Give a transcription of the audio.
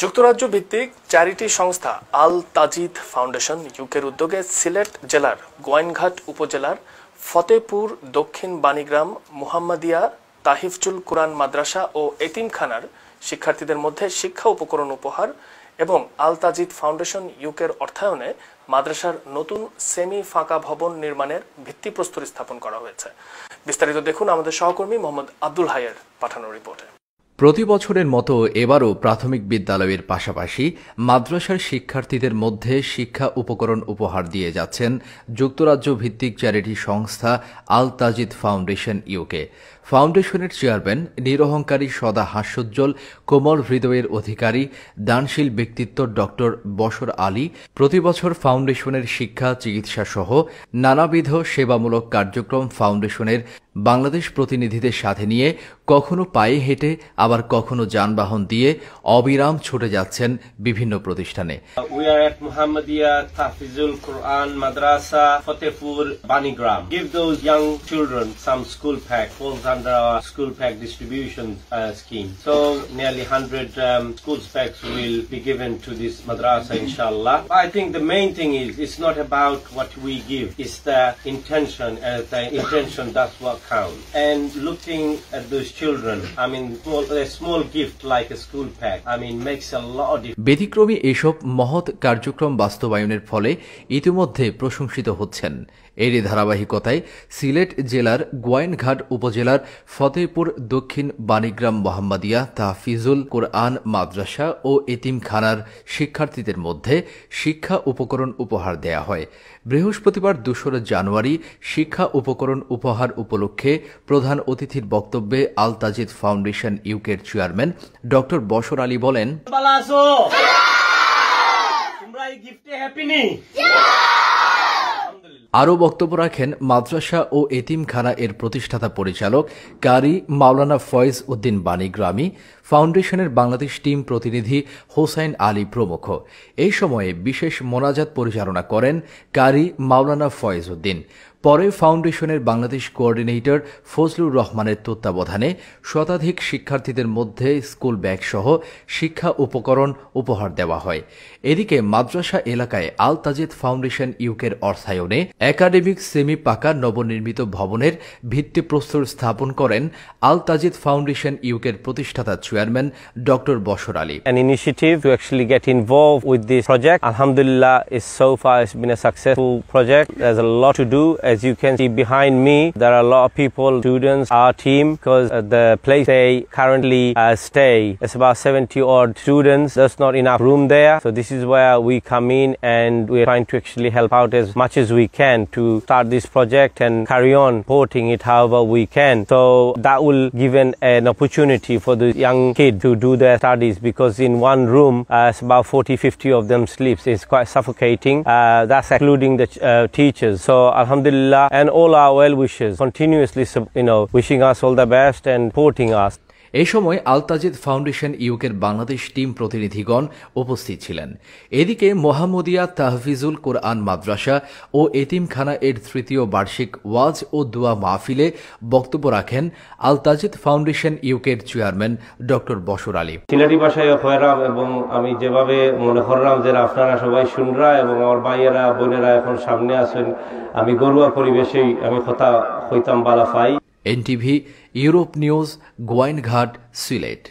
যুক্তরাজ্য ভিত্তিক চ্যারিটি সংস্থা আল তাজিদ ফাউন্ডেশন ইউকের উদ্যোগে সিলেট জেলার গোয়াইনঘাট উপজেলার ফতেপুর দক্ষিণ বাণীগ্রাম মুহাম্মাদিয়া তাহিফজুল কুরআন মাদ্রাসা ও এতিমখানার শিক্ষার্থীদের মধ্যে শিক্ষা উপকরণ উপহার এবং আল তাজিদ ফাউন্ডেশন ইউকের অর্থায়নে মাদ্রাসার নতুন সেমি ফাঁকা ভবন নির্মাণের ভিত্তিপ্রস্তর স্থাপন করা হয়েছে। বিস্তারিত দেখুন আমাদের সহকর্মী মোহাম্মদ আব্দুল হাইয়ের পাঠানো রিপোর্টে। প্রতি বছরের মতো এবারও প্রাথমিক বিদ্যালয়ের পাশাপাশি মাদ্রাসার শিক্ষার্থীদের মধ্যে শিক্ষা উপকরণ উপহার দিয়ে যাচ্ছেন যুক্তরাজ্য ভিত্তিক চ্যারিটি সংস্থা আল তাজিদ ফাউন্ডেশন ইউকে। ফাউন্ডেশনের চেয়ারম্যান নিরহংকারী সদা হাস্যোজ্জ্বল কোমল হৃদয়ের অধিকারী দানশীল ব্যক্তিত্ব ডক্টর বশর আলী প্রতি বছর ফাউন্ডেশনের শিক্ষা চিকিৎসা সহ নানাবিধ সেবামূলক কার্যক্রম ফাউন্ডেশনের বাংলাদেশ প্রতিনিধিদের সাথে নিয়ে কখনো পায়ে হেঁটে আবার কখনো যানবাহন দিয়ে অবিরাম ছুটে যাচ্ছেন বিভিন্ন প্রতিষ্ঠানে। We are at Muhammadia Tahfizul Quran Madrasa Fatehpur Banigram. Give those young children some school pack, falls under our school pack distribution scheme. So nearly 100 school packs will be given to this madrasa inshallah. I think the main thing is it's not about what we give, it's the intention, and the intention that's what counts. And looking at those children, I mean a small gift like a school pack, I mean makes a lot of difference. ব্যতিক্রমী এসব মহৎ কার্যক্রম বাস্তবায়নের ফলে ইতিমধ্যে প্রশংসিত হচ্ছেন। এরই ধারাবাহিকতায় সিলেট জেলার গোয়াইনঘাট উপজেলার ফতেপুর দক্ষিণ বাণীগ্রাম মোহাম্মাদিয়া তাহফিজুল কুরআন মাদ্রাসা ও এতিমখানার শিক্ষার্থীদের মধ্যে শিক্ষা উপকরণ উপহার দেয়া হয়। বৃহস্পতিবার ২রা জানুয়ারি শিক্ষা উপকরণ উপহার উপলক্ষে প্রধান অতিথির বক্তব্যে আল তাজিদ ফাউন্ডেশন ইউকের চেয়ারম্যান ডক্টর বশর আলী বলেন, আরও বক্তব্য রাখেন মাদ্রাসা ও এতিমখানা এর প্রতিষ্ঠাতা পরিচালক কারি মাওলানা ফয়েজ উদ্দিন বাণীগ্রামী, ফাউন্ডেশনের বাংলাদেশ টিম প্রতিনিধি হোসাইন আলী প্রমুখ। এই সময়ে বিশেষ মোনাজাত পরিচালনা করেন কারি মাওলানা ফয়েজ উদ্দিন। পরে ফাউন্ডেশনের বাংলাদেশ কোঅর্ডিনেটর ফজলুর রহমানের তত্ত্বাবধানে শতাধিক শিক্ষার্থীদের মধ্যে স্কুল ব্যাগ সহ শিক্ষা উপকরণ উপহার দেওয়া হয়। এদিকে মাদ্রাসা এলাকায় আল তাজিদ ফাউন্ডেশন ইউকের অর্থায়নে একাডেমিক সেমি পাকা নবনির্মিত ভবনের ভিত্তিপ্রস্তর স্থাপন করেন আল তাজিদ ফাউন্ডেশন ইউকের প্রতিষ্ঠাতা chairman doctor Bashar Ali. An initiative to actually get involved with this project. Alhamdulillah, so far it's been a successful project. There's a lot to do. As you can see behind me, there are a lot of people, students, our team, because the place they currently stay, it's about 70 odd students. There's not enough room there. So this is where we come in and we're trying to actually help out as much as we can to start this project and carry on supporting it however we can. So that will give an opportunity for the young kids to do their studies, because in one room, it's about 40-50 of them sleeps. It's quite suffocating. That's including the teachers. So alhamdulillah, and all our well wishers continuously, wishing us all the best and supporting us. এই সময় আল Tajid foundation ইউকের Bangladesh team প্রতিনিধিগণ উপস্থিত ছিলেন। এদিকে মোহাম্মদিয়া তাহফিজুল কুরআন মাদ্রাসা ও এতিমখানা এর ৩য় বার্ষিক ওয়াজ ও দোয়া মাহফিলে বক্তব্য রাখেন আল তাজিদ ফাউন্ডেশন ইউকের চেয়ারম্যান ডক্টর বশর আলী। সিলেটি ভাষায় হয়রাম, এবং আমি যেভাবে মনে করলাম যে আপনারা সবাই শুনরা এবং আমার ভাইয়েরা বোনেরা এখন সামনে আছেন, আমি গরুয়া পরিবেশেই আমি কথা হইতাম বালা পাই। NTV, Europe news, Gowainghat, Sylhet.